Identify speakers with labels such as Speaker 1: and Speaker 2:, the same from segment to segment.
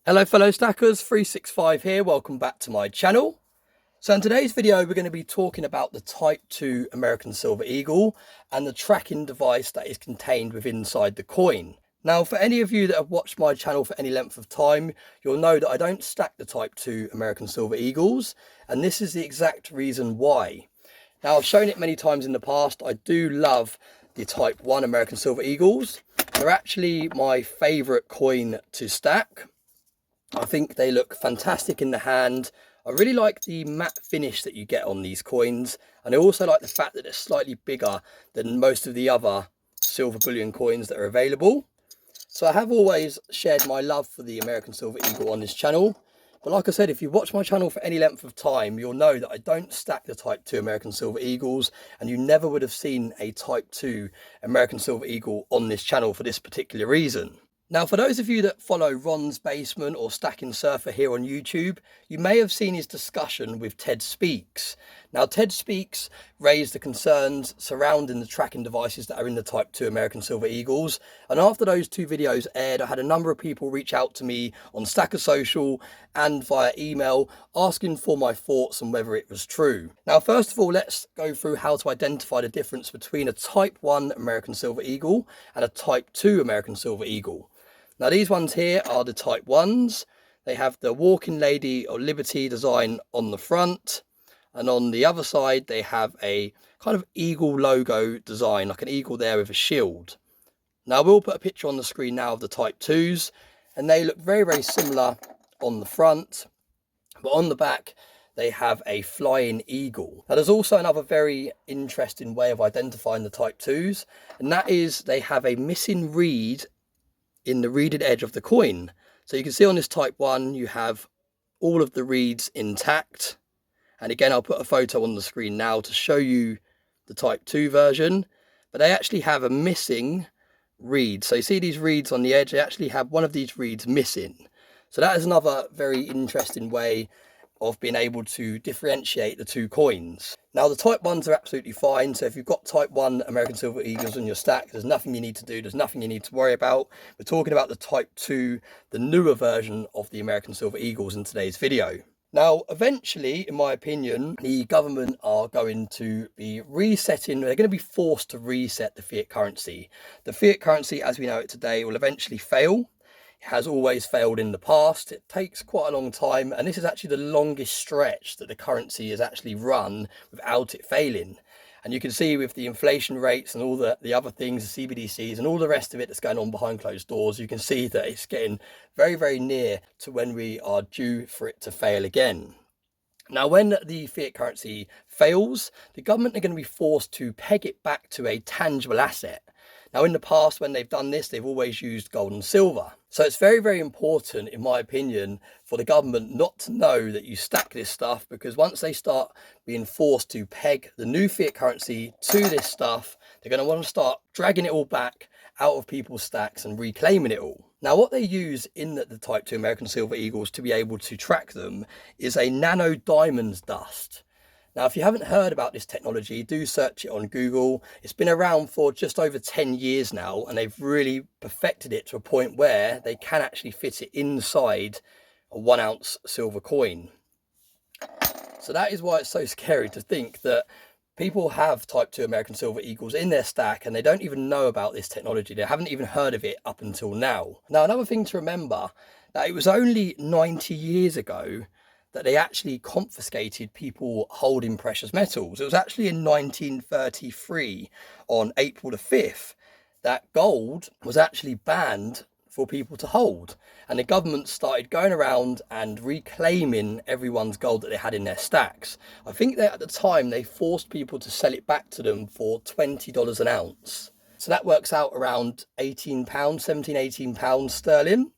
Speaker 1: Hello fellow stackers, 365 here, welcome back to my channel. So in today's video we're going to be talking about the Type 2 American Silver Eagle and the tracking device that is contained within inside the coin. Now for any of you that have watched my channel for any length of time, you'll know that I don't stack the Type 2 American Silver Eagles, and this is the exact reason why. Now I've shown it many times in the past, I do love the Type 1 American Silver Eagles. They're actually my favourite coin to stack. I think they look fantastic in the hand. I really like the matte finish that you get on these coins, and I also like the fact that they're slightly bigger than most of the other silver bullion coins that are available. So I have always shared my love for the American Silver Eagle on this channel, but like I said, if you watch my channel for any length of time, you'll know that I don't stack the Type 2 American Silver Eagles, and you never would have seen a Type 2 American Silver Eagle on this channel for this particular reason. Now, for those of you that follow Ron's Basement or Stacking Surfer here on YouTube, you may have seen his discussion with Ted Speaks. Now, Ted Speaks raised the concerns surrounding the tracking devices that are in the Type 2 American Silver Eagles. And after those two videos aired, I had a number of people reach out to me on Stacker Social and via email asking for my thoughts on whether it was true. Now, first of all, let's go through how to identify the difference between a Type 1 American Silver Eagle and a Type 2 American Silver Eagle. Now these ones here are the Type 1s. They have the Walking Lady or Liberty design on the front, and on the other side they have a kind of eagle logo design, like an eagle there with a shield. Now I will put a picture on the screen now of the Type 2s, and they look very, very similar on the front, but on the back they have a flying eagle. Now there's also another very interesting way of identifying the Type 2s, and that is they have a missing reed in the reeded edge of the coin. So you can see on this Type 1 you have all of the reeds intact, and again I'll put a photo on the screen now to show you the Type 2 version, but they actually have a missing reed. So you see these reeds on the edge, they actually have one of these reeds missing. So that is another very interesting way of being able to differentiate the two coins. Now the Type 1s are absolutely fine, so if you've got Type 1 American Silver Eagles on your stack, there's nothing you need to do, there's nothing you need to worry about. We're talking about the Type 2, the newer version of the American Silver Eagles in today's video. Now eventually, in my opinion, the government are going to be resetting, they're going to be forced to reset the fiat currency. The fiat currency as we know it today will eventually fail. It has always failed in the past. It takes quite a long time, and this is actually the longest stretch that the currency has actually run without it failing. And you can see with the inflation rates and all the other things, the CBDCs and all the rest of it that's going on behind closed doors, you can see that it's getting very, very near to when we are due for it to fail again. Now, when the fiat currency fails, the government are going to be forced to peg it back to a tangible asset. Now, in the past, when they've done this, they've always used gold and silver. So it's very, very important, in my opinion, for the government not to know that you stack this stuff, because once they start being forced to peg the new fiat currency to this stuff, they're going to want to start dragging it all back out of people's stacks and reclaiming it all. Now, what they use in the Type 2 American Silver Eagles to be able to track them is a nano diamonds dust. Now, if you haven't heard about this technology, do search it on Google. It's been around for just over 10 years now, and they've really perfected it to a point where they can actually fit it inside a 1 ounce silver coin. So that is why it's so scary to think that people have Type 2 American Silver Eagles in their stack and they don't even know about this technology. They haven't even heard of it up until now. Now, another thing to remember, that it was only 90 years ago that they actually confiscated people holding precious metals. It was actually in 1933 on April the 5th that gold was actually banned for people to hold, and the government started going around and reclaiming everyone's gold that they had in their stacks. I think that at the time they forced people to sell it back to them for $20 an ounce. So that works out around £18, £17, £18 sterling.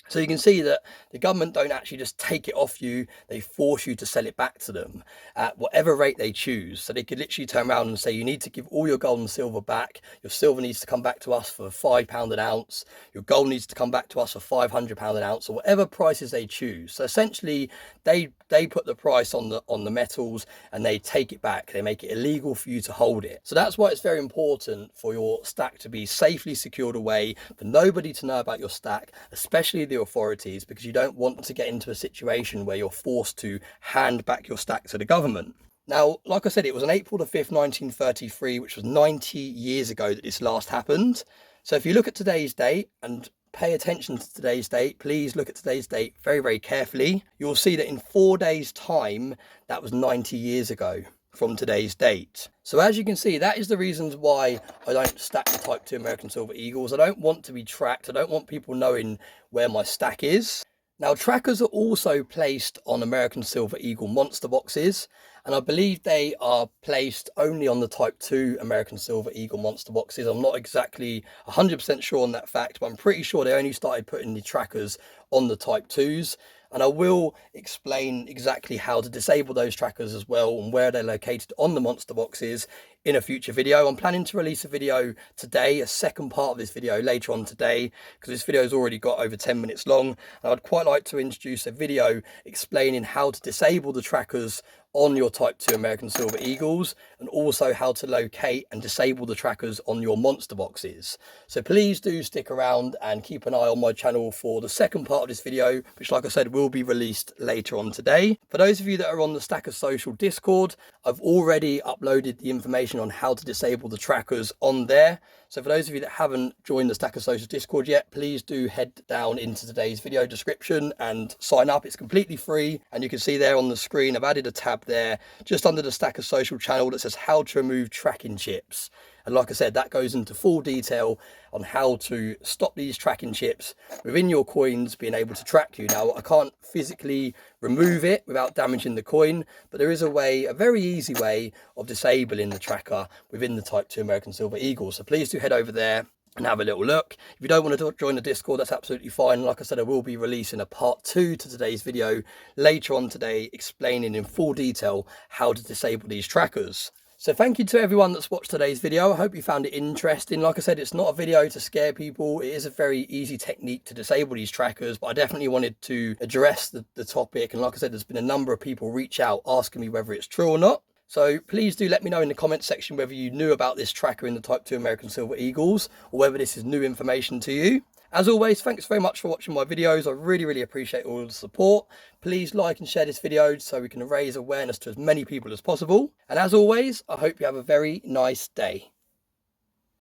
Speaker 1: So you can see that the government don't actually just take it off you, they force you to sell it back to them at whatever rate they choose. So they could literally turn around and say, you need to give all your gold and silver back. Your silver needs to come back to us for £5 an ounce. Your gold needs to come back to us for £500 an ounce, or whatever prices they choose. So essentially they put the price on the metals and they take it back. They make it illegal for you to hold it. So that's why it's very important for your stack to be safely secured away, for nobody to know about your stack, especially the authorities, because you don't want to get into a situation where you're forced to hand back your stack to the government. Now, like I said, it was on April the 5th, 1933, which was 90 years ago that this last happened. So if you look at today's date and pay attention to today's date, please look at today's date very, very carefully. You'll see that in 4 days' time, that was 90 years ago from today's date. So as you can see, that is the reasons why I don't stack the Type 2 American Silver Eagles. I don't want to be tracked. I don't want people knowing where my stack is. Now, trackers are also placed on American Silver Eagle monster boxes, and I believe they are placed only on the Type 2 American Silver Eagle monster boxes. I'm not exactly 100% sure on that fact, but I'm pretty sure they only started putting the trackers on the Type 2s. And I will explain exactly how to disable those trackers as well and where they're located on the monster boxes in a future video. I'm planning to release a video today, a second part of this video later on today, because this video has already got over 10 minutes long. And I'd quite like to introduce a video explaining how to disable the trackers on your Type 2 American Silver Eagles, and also how to locate and disable the trackers on your monster boxes. So please do stick around and keep an eye on my channel for the second part of this video, which, like I said, will be released later on today. For those of you that are on the Stackers Social Discord, I've already uploaded the information on how to disable the trackers on there. So for those of you that haven't joined the Stackers Social Discord yet, please do head down into today's video description and sign up. It's completely free, and you can see there on the screen I've added a tab there just under the Stackers Social channel that says how to remove tracking chips. And like I said, that goes into full detail on how to stop these tracking chips within your coins being able to track you. Now, I can't physically remove it without damaging the coin, but there is a way, a very easy way of disabling the tracker within the Type 2 American Silver Eagle. So please do head over there and have a little look. If you don't want to join the Discord, that's absolutely fine. Like I said, I will be releasing a part 2 to today's video later on today, explaining in full detail how to disable these trackers. So thank you to everyone that's watched today's video. I hope you found it interesting. Like I said, it's not a video to scare people. It is a very easy technique to disable these trackers, but I definitely wanted to address the topic. And like I said, there's been a number of people reach out asking me whether it's true or not. So please do let me know in the comments section whether you knew about this tracker in the Type 2 American Silver Eagles, or whether this is new information to you. As always, thanks very much for watching my videos. I really appreciate all the support. Please like and share this video so we can raise awareness to as many people as possible. And as always, I hope you have a very nice day.